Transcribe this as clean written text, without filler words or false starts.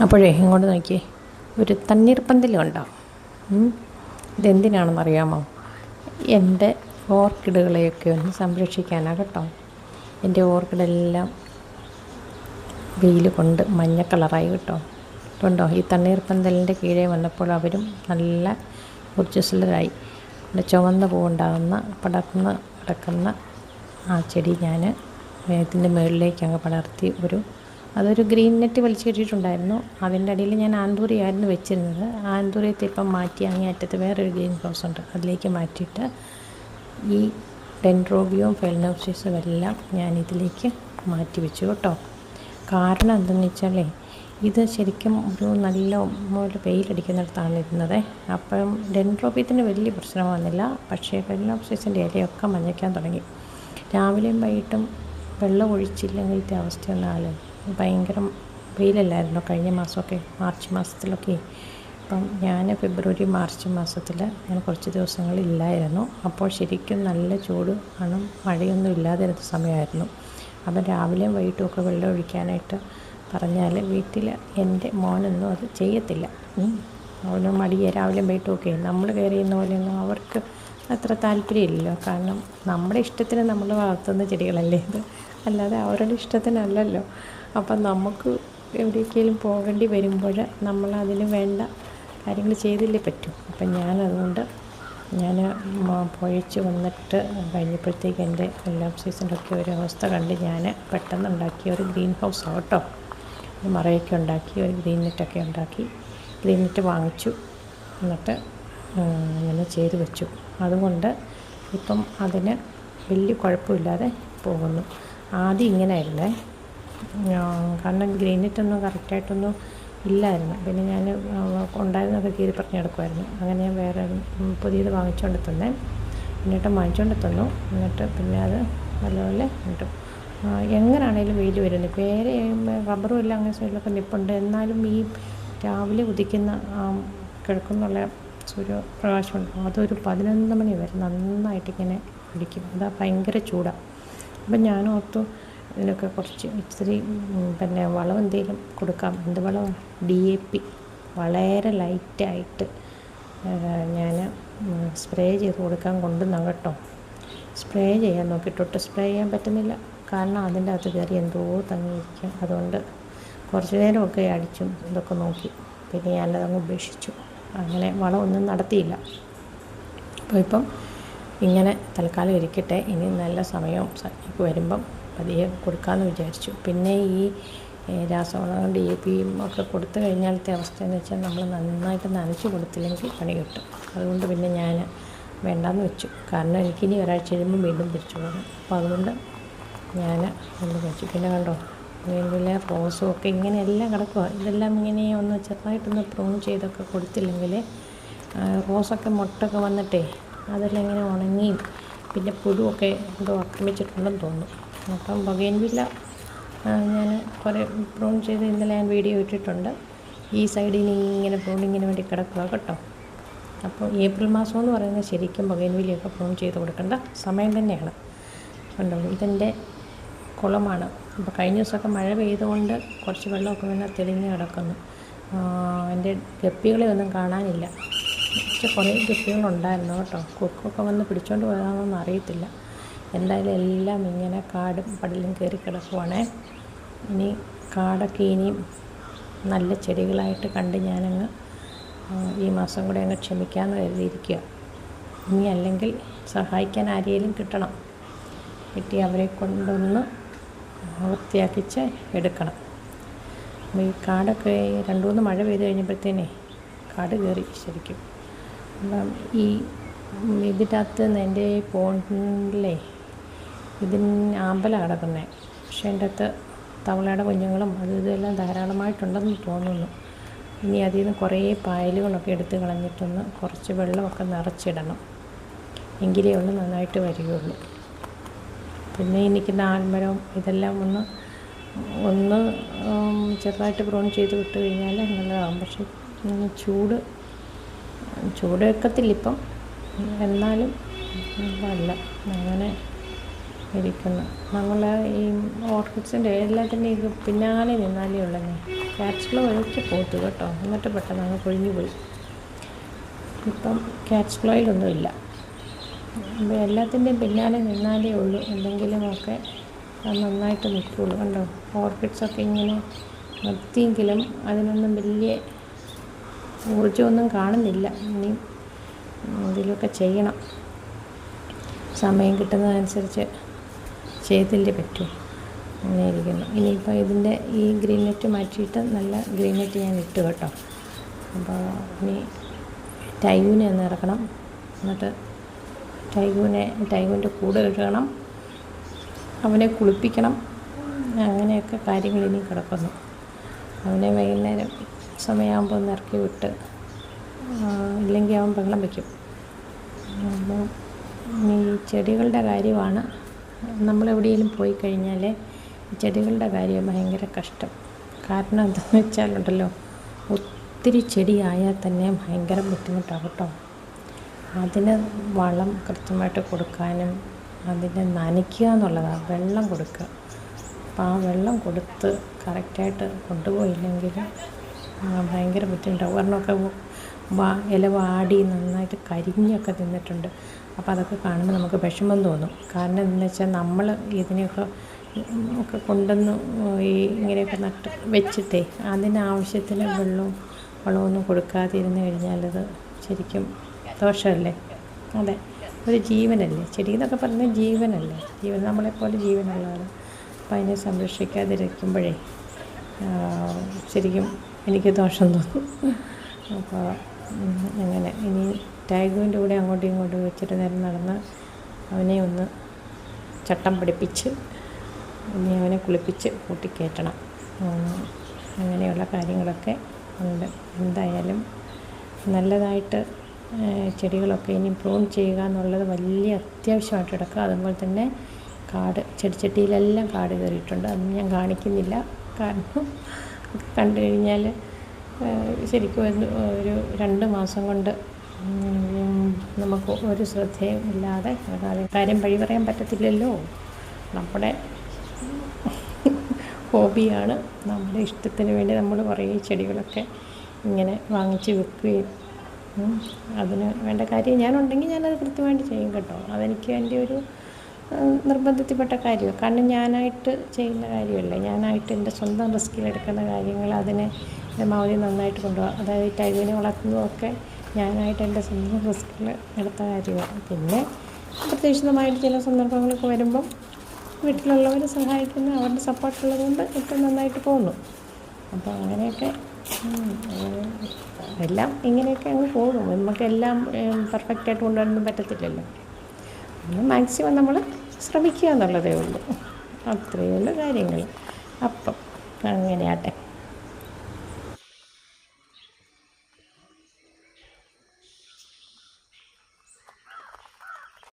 അപ്പോഴേ ഇങ്ങോട്ട് നോക്കിയേ, ഒരു തണ്ണീർപ്പന്തലുണ്ടോ? ഇതെന്തിനാണെന്നറിയാമോ? എൻ്റെ ഓർക്കിഡുകളെയൊക്കെ ഒന്ന് സംരക്ഷിക്കാനാണ് കേട്ടോ. എൻ്റെ ഓർക്കിഡെല്ലാം വെയിൽ കൊണ്ട് മഞ്ഞ കളറായി കേട്ടോ. കണ്ടോ, ഈ തണ്ണീർപ്പന്തലിൻ്റെ കീഴെ വന്നപ്പോൾ അവരും നല്ല ഊർജ്ജസ്വലരായി. പിന്നെ ചുവന്ന പൂവുണ്ടാകുന്ന പടർന്ന് കിടക്കുന്ന ആ ചെടി ഞാൻ ഇതിൻ്റെ മുകളിലേക്ക് അങ്ങ് പടർത്തി അതൊരു ഗ്രീൻ നെറ്റ് വലിച്ചു കെട്ടിയിട്ടുണ്ടായിരുന്നു. അതിൻ്റെ അടിയിൽ ഞാൻ ആന്തൂറിയായിരുന്നു വെച്ചിരുന്നത്. ആന്തൂറിയത്തെ ഇപ്പം മാറ്റി അങ്ങേ അറ്റത്ത് വേറൊരു ഗ്രീൻ ഹൗസ് ഉണ്ട്, അതിലേക്ക് മാറ്റിയിട്ട് ഈ ഡെൻഡ്രോബിയവും ഫെലനോപ്സിസും എല്ലാം ഞാൻ ഇതിലേക്ക് മാറ്റി വെച്ചു കേട്ടോ. കാരണം എന്തെന്ന് വെച്ചാലേ, ഇത് ശരിക്കും ഒരു നല്ല വെയിലടിക്കുന്നിടത്താണ് ഇരുന്നത്. അപ്പം ഡെൻഡ്രോബിയത്തിന് വലിയ പ്രശ്നം വന്നില്ല, പക്ഷേ ഫെലനോപ്സിസിൻ്റെ ഇലയൊക്കെ മഞ്ഞയ്ക്കാൻ തുടങ്ങി. രാവിലെയും വൈകിട്ടും വെള്ളം ഒഴിച്ചില്ലെങ്കിലത്തെ അവസ്ഥ ഒന്നാലും ഭയങ്കര വെയിലല്ലായിരുന്നോ കഴിഞ്ഞ മാസമൊക്കെ, മാർച്ച് മാസത്തിലൊക്കെ. അപ്പം ഞാൻ ഫെബ്രുവരി മാർച്ച് മാസത്തിൽ ഞാൻ കുറച്ച് ദിവസങ്ങളില്ലായിരുന്നു. അപ്പോൾ ശരിക്കും നല്ല ചൂട് ആണ്, മഴയൊന്നും ഇല്ലാതിരുന്ന സമയമായിരുന്നു. അപ്പം രാവിലെയും വൈകിട്ടും ഒക്കെ വെള്ളം ഒഴിക്കാനായിട്ട് പറഞ്ഞാൽ വീട്ടിൽ എൻ്റെ മോനൊന്നും അത് ചെയ്യത്തില്ല. അവന് മടിയെ രാവിലെയും വൈകിട്ടും ഒക്കെ നമ്മൾ കെയർ ചെയ്യുന്ന പോലെയൊന്നും അവർക്ക് അത്ര താല്പര്യമില്ലല്ലോ. കാരണം നമ്മുടെ ഇഷ്ടത്തിന് നമ്മൾ വളർത്തുന്ന ചെടികളല്ലേ ഇത്, അല്ലാതെ അവരുടെ ഇഷ്ടത്തിനല്ലല്ലോ. അപ്പം നമുക്ക് എവിടേക്കെങ്കിലും പോകേണ്ടി വരുമ്പോൾ നമ്മളതിന് വേണ്ട കാര്യങ്ങൾ ചെയ്തില്ലേ പറ്റൂ. അപ്പം ഞാനതുകൊണ്ട് പൊഴിച്ച് വന്നിട്ട് കഴിഞ്ഞപ്പോഴത്തേക്ക് എൻ്റെ ഫെലനോപ്സിസിൻ്റെ ഒക്കെ ഒരു അവസ്ഥ കണ്ട് ഞാൻ പെട്ടെന്ന് ഉണ്ടാക്കിയ ഒരു ഗ്രീൻ ഹൗസ് കേട്ടോ. ഒരു മറയൊക്കെ ഉണ്ടാക്കി, ഒരു ഗ്രീൻ നെറ്റൊക്കെ ഉണ്ടാക്കി, ഗ്രീൻ നെറ്റ് വാങ്ങിച്ചു, എന്നിട്ട് അങ്ങനെ ചെയ്ത് വെച്ചു. അതുകൊണ്ട് ഇപ്പം അതിന് വലിയ കുഴപ്പമില്ലാതെ പോകുന്നു. ആദ്യം ഇങ്ങനെ ആയിരുന്നേ, കാരണം ഗ്രീൻ നെറ്റൊന്നും കറക്റ്റായിട്ടൊന്നും ഇല്ലായിരുന്നു. പിന്നെ ഞാൻ ഉണ്ടായിരുന്നൊക്കെ കീറി പറഞ്ഞ് കിടക്കുമായിരുന്നു. അങ്ങനെ ഞാൻ വേറെ പുതിയത് വാങ്ങിച്ചുകൊണ്ട് തന്നെ എന്നിട്ട് വാങ്ങിച്ചുകൊണ്ട് തന്നു. എന്നിട്ട് പിന്നെ അത് നല്ലപോലെ കിട്ടും. എങ്ങനെയാണേലും വെയിൽ വരുന്നത്. വേറെ റബ്ബറും എല്ലാം അങ്ങനെ സൈഡിലൊക്കെ നിൽപ്പുണ്ട്. എന്നാലും ഈ രാവിലെ ഉദിക്കുന്ന കിഴക്കുന്നുള്ള സൂര്യപ്രകാശമുണ്ട്, അതൊരു 11 മണി വരെ നന്നായിട്ടിങ്ങനെ പിടിക്കും. അതാ ഭയങ്കര ചൂടാണ്. അപ്പം ഞാൻ ഓർത്തു ഇതിനൊക്കെ കുറച്ച് ഇത്തിരി പിന്നെ വളം എന്തെങ്കിലും കൊടുക്കാം. എന്ത് വളമാണ്? DAP വളരെ ലൈറ്റായിട്ട് ഞാൻ സ്പ്രേ ചെയ്ത് കൊടുക്കാൻ കൊണ്ടുവന്നാണ് കേട്ടോ. സ്പ്രേ ചെയ്യാൻ നോക്കിയിട്ടൊട്ട് സ്പ്രേ ചെയ്യാൻ പറ്റുന്നില്ല. കാരണം അതിൻ്റെ അകത്ത് കയറി എന്തോ തങ്ങിയിരിക്കും. അതുകൊണ്ട് കുറച്ച് നേരമൊക്കെ അടിച്ചും ഇതൊക്കെ നോക്കി, പിന്നെ ഞാനതങ്ങ് ഉപേക്ഷിച്ചു. അങ്ങനെ വളമൊന്നും നടത്തിയില്ല. അപ്പോൾ ഇപ്പം ഇങ്ങനെ തൽക്കാലം ഇരിക്കട്ടെ. ഇനി നല്ല സമയവും സന്ധ്യയ്ക്ക് വരുമ്പം പതിയെ കൊടുക്കാമെന്ന് വിചാരിച്ചു. പിന്നെ ഈ രാസവളം DAP ഒക്കെ കൊടുത്തു കഴിഞ്ഞാലത്തെ അവസ്ഥയെന്ന് വെച്ചാൽ നമ്മൾ നന്നായിട്ട് നനച്ച് കൊടുത്തില്ലെങ്കിൽ പണി കിട്ടും. അതുകൊണ്ട് പിന്നെ ഞാൻ വേണ്ടാന്ന് വെച്ചു. കാരണം എനിക്കിനി ഒരാഴ്ച കഴിയുമ്പോൾ വീണ്ടും തിരിച്ചു പോകണം. അപ്പോൾ അതുകൊണ്ട് ഞാൻ ഒന്ന് വെച്ചു. പിന്നെ കണ്ടോ, വീണ്ടും റോസും ഒക്കെ ഇങ്ങനെ എല്ലാം കിടക്കുക. ഇതെല്ലാം ഇങ്ങനെ ഒന്ന് ചെറുതായിട്ടൊന്ന് പ്രൂൺ ചെയ്തൊക്കെ കൊടുത്തില്ലെങ്കിൽ റോസൊക്കെ മുട്ടൊക്കെ വന്നിട്ടേ അതെല്ലാം ഇങ്ങനെ ഉണങ്ങിയും പിന്നെ പുഴുവൊക്കെ എന്തോ ആക്രമിച്ചിട്ടുണ്ടെന്ന് തോന്നുന്നു. അപ്പം ബൊഗെയിൻവില്ല ഞാൻ കുറേ പ്രൂൺ ചെയ്ത് ഇന്നലെ ഞാൻ വീഡിയോ ഇട്ടിട്ടുണ്ട്. ഈ സൈഡിൽ ഇങ്ങനെ പ്രൂണിങ്ങിന് വേണ്ടി കിടക്കുക കേട്ടോ. അപ്പോൾ ഏപ്രിൽ മാസം എന്ന് പറയുന്നത് ശരിക്കും ബൊഗെയിൻവില്ലയൊക്കെ പ്രൂൺ ചെയ്ത് കൊടുക്കേണ്ട സമയം തന്നെയാണ്. കണ്ടോ, ഇതെൻ്റെ കുളമാണ്. അപ്പോൾ കഴിഞ്ഞ ദിവസമൊക്കെ മഴ പെയ്തുകൊണ്ട് കുറച്ച് വെള്ളമൊക്കെ വീണ് തെളിഞ്ഞ് കിടക്കുന്നു. എൻ്റെ ഗപ്പികളെ ഒന്നും കാണാനില്ല. പക്ഷേ കുറേ ഗപ്പികളുണ്ടായിരുന്നു കേട്ടോ. കൊക്കൊക്കെ വന്ന് പിടിച്ചുകൊണ്ട് പോയതാണെന്നൊന്നും അറിയത്തില്ല. എന്തായാലും എല്ലാം ഇങ്ങനെ കാടും പടലും കയറി കിടക്കുവാണേ. ഇനി കാടൊക്കെ ഇനിയും നല്ല ചെടികളായിട്ട് കണ്ട് ഞാനങ്ങ് ഈ മാസം കൂടെ അങ്ങ് ക്ഷമിക്കാമെന്ന് കരുതിയിരിക്കുക. ഇനി അല്ലെങ്കിൽ സഹായിക്കാൻ ആരെയും കിട്ടണം. കിട്ടി അവരെ കൊണ്ടൊന്ന് വൃത്തിയാക്കിച്ച് എടുക്കണം. അപ്പോൾ ഈ കാടൊക്കെ 2-3 മഴ പെയ്ത് കഴിഞ്ഞപ്പോഴത്തേനെ കാട് കയറി ശരിക്കും. അപ്പം ഈ ഇതിൻ്റെ അകത്ത് എൻ്റെ പോണ്ടിലേ ഇതിന് ആമ്പലാണ് കിടക്കുന്നത്. പക്ഷേ എൻ്റെ അകത്ത് തവളയുടെ കുഞ്ഞുങ്ങളും ഇതെല്ലാം ധാരാളമായിട്ടുണ്ടെന്ന് തോന്നുന്നു. ഇനി അതിൽ നിന്ന് കുറേ പായലുകളൊക്കെ എടുത്ത് കളഞ്ഞിട്ടൊന്ന് കുറച്ച് വെള്ളമൊക്കെ നിറച്ചിടണം. എങ്കിലേ ഉള്ളൂ നന്നായിട്ട് വരികയുള്ളൂ. പിന്നെ എനിക്ക് ആൽമരവും ഇതെല്ലാം ഒന്ന് ചെറുതായിട്ട് പ്രൂൺ ചെയ്ത് വിട്ട് കഴിഞ്ഞാൽ നല്ലതാകും. പക്ഷെ ചൂട് വെക്കത്തില്ല ഇപ്പം, എന്നാലും അല്ല അങ്ങനെ ഇരിക്കുന്നു. നമ്മൾ ഈ ഓർക്കിഡ്സിൻ്റെ എല്ലാത്തിൻ്റെ ഇത് പിന്നാലെ നിന്നാലേ ഉള്ളതേ. ക്യാറ്റ്സ് ഫ്ലോ ഒഴിച്ച് പോത്തു കേട്ടോ, എന്നിട്ട് പെട്ടെന്ന് അങ്ങ് കൊഴിഞ്ഞു പോയി. ഇപ്പം ക്യാറ്റ്സ് ഫ്ലോയിലൊന്നുമില്ല. അപ്പോൾ എല്ലാത്തിൻ്റെയും പിന്നാലെ നിന്നാലേ ഉള്ളൂ എന്തെങ്കിലുമൊക്കെ നന്നായിട്ട് നിൽക്കുകയുള്ളൂ. കണ്ടോ, ഓർക്കിഡ്സൊക്കെ ഇങ്ങനെ നിർത്തിയെങ്കിലും അതിനൊന്നും വലിയ ഊർജ്ജമൊന്നും കാണുന്നില്ല. ഇനിയും എന്തെങ്കിലുമൊക്കെ ചെയ്യണം. സമയം കിട്ടുന്നതനുസരിച്ച് ചെയ്തില്ലേ പറ്റൂ. അങ്ങനെ ഇരിക്കുന്നു. ഇനിയിപ്പോൾ ഇതിൻ്റെ ഈ ഗ്രീൻ നെറ്റ് മാറ്റിയിട്ട് നല്ല ഗ്രീൻ നെറ്റ് ഞാൻ ഇട്ടു കേട്ടോ. അപ്പോൾ ഇനി ടൈഗുവിനെ ഒന്ന് ഇറക്കണം. എന്നിട്ട് ടൈഗുവിൻ്റെ കൂടെ ഇടണം, അവനെ കുളിപ്പിക്കണം. അങ്ങനെയൊക്കെ കാര്യങ്ങൾ ഇനി കിടക്കുന്നു. അവനെ വൈകുന്നേരം സമയമാകുമ്പോൾ ഒന്ന് ഇറക്കി വിട്ട്, ഇല്ലെങ്കിൽ അവൻ ബഹളം വയ്ക്കും. അപ്പോൾ ഈ ചെടികളുടെ കാര്യമാണ്. നമ്മളെവിടെയെങ്കിലും പോയി കഴിഞ്ഞാൽ ചെടികളുടെ കാര്യം ഭയങ്കര കഷ്ടം. കാരണം എന്താണെന്ന് വെച്ചാലുണ്ടല്ലോ, ഒത്തിരി ചെടിയായാൽ തന്നെ ഭയങ്കര ബുദ്ധിമുട്ടാണ് കേട്ടോ. അതിന് വളം കൃത്യമായിട്ട് കൊടുക്കാനും അതിനെ നനയ്ക്കുക എന്നുള്ളതാണ്, വെള്ളം കൊടുക്കുക. അപ്പോൾ ആ വെള്ളം കൊടുത്ത് കറക്റ്റായിട്ട് കൊണ്ടുപോയില്ലെങ്കിൽ ഭയങ്കര ബുദ്ധിമുട്ടാണ്. ഒരെണ്ണമൊക്കെ ഇല വാടി നന്നായിട്ട് കരിഞ്ഞൊക്കെ തിന്നിട്ടുണ്ട്. അപ്പോൾ അതൊക്കെ കാണുമ്പോൾ നമുക്ക് വിഷമം തോന്നും. കാരണം എന്താണെന്ന് വെച്ചാൽ നമ്മൾ ഇതിനെയൊക്കെ കൊണ്ടുവന്ന് ഇങ്ങനെയൊക്കെ നട്ട് വെച്ചിട്ടേ അതിനാവശ്യത്തിന് വളമൊന്നും കൊടുക്കാതിരുന്ന് കഴിഞ്ഞാലത് ശരിക്കും ദോഷമല്ലേ. അതെ, ഒരു ജീവനല്ലേ ചെടി എന്നൊക്കെ പറഞ്ഞാൽ, ജീവനല്ലേ, നമ്മളെപ്പോലെ ജീവനുള്ളതാണ്. അപ്പോൾ അതിനെ സംരക്ഷിക്കാതിരിക്കുമ്പോഴേ ശരിക്കും എനിക്ക് ദോഷം തോന്നും. അപ്പോൾ അങ്ങനെ ഇനി ടൈഗുവിൻ്റെ കൂടെ അങ്ങോട്ടും ഇങ്ങോട്ടും വെച്ചിട്ട് നേരം നടന്ന് അവനെ ഒന്ന് ചട്ടം പഠിപ്പിച്ച് ഇനി അവനെ കുളിപ്പിച്ച് കൂട്ടിക്കയറ്റണം. അങ്ങനെയുള്ള കാര്യങ്ങളൊക്കെ ഉണ്ട്. എന്തായാലും നല്ലതായിട്ട് ചെടികളൊക്കെ ഇനി പ്രൂൺ ചെയ്യുക എന്നുള്ളത് വലിയ അത്യാവശ്യമായിട്ട് കിടക്കുക. അതുപോലെ തന്നെ ചെടിച്ചട്ടിയിലെല്ലാം കാട് കയറിയിട്ടുണ്ട്. അതൊന്നും ഞാൻ കാണിക്കുന്നില്ല. കാരണം കണ്ടു കഴിഞ്ഞാൽ ശരിക്കും ഒരു 2 മാസം കൊണ്ട് നമുക്ക് ഒരു ശ്രദ്ധയും ഇല്ലാതെ കാര്യം വഴി പറയാൻ പറ്റത്തില്ലല്ലോ. നമ്മുടെ ഹോബിയാണ്. നമ്മുടെ ഇഷ്ടത്തിന് വേണ്ടി നമ്മൾ കുറേ ചെടികളൊക്കെ ഇങ്ങനെ വാങ്ങിച്ച് വെക്കുകയും അതിന് വേണ്ട കാര്യം ഞാനുണ്ടെങ്കിൽ ഞാനത് കൃത്യമായിട്ട് ചെയ്യും കേട്ടോ. അതെനിക്ക് എൻ്റെ ഒരു നിർബന്ധത്തിൽപ്പെട്ട കാര്യമാണ്. കാരണം ഞാനായിട്ട് ചെയ്യുന്ന കാര്യമല്ല, ഞാനായിട്ട് എൻ്റെ സ്വന്തം റിസ്കിലെടുക്കുന്ന കാര്യങ്ങൾ അതിനെ പരമാവധി നന്നായിട്ട് കൊണ്ടുപോകാം. അതായത് ടൈഗുവിനെ വളർത്തുന്നതൊക്കെ ഞാനായിട്ട് എൻ്റെ സ്വന്തം റിസ്കിൽ എടുത്ത കാര്യമാണ്. പിന്നെ പ്രത്യേകിതമായിട്ട് ചില സന്ദർഭങ്ങളൊക്കെ വരുമ്പം വീട്ടിലുള്ളവർ സഹായിക്കുന്ന അവരുടെ സപ്പോർട്ടുള്ളത് കൊണ്ട് ഒക്കെ നന്നായിട്ട് പോകുന്നു. അപ്പോൾ അങ്ങനെയൊക്കെ എല്ലാം ഇങ്ങനെയൊക്കെ അങ്ങ് പോകും. നമുക്കെല്ലാം പെർഫെക്റ്റായിട്ട് കൊണ്ടുവരാനൊന്നും പറ്റത്തില്ലല്ലോ. മാക്സിമം നമ്മൾ ശ്രമിക്കുക എന്നുള്ളതേ ഉള്ളൂ. അത്രയേ ഉള്ളൂ കാര്യങ്ങൾ. അപ്പം അങ്ങനെയാട്ടെ.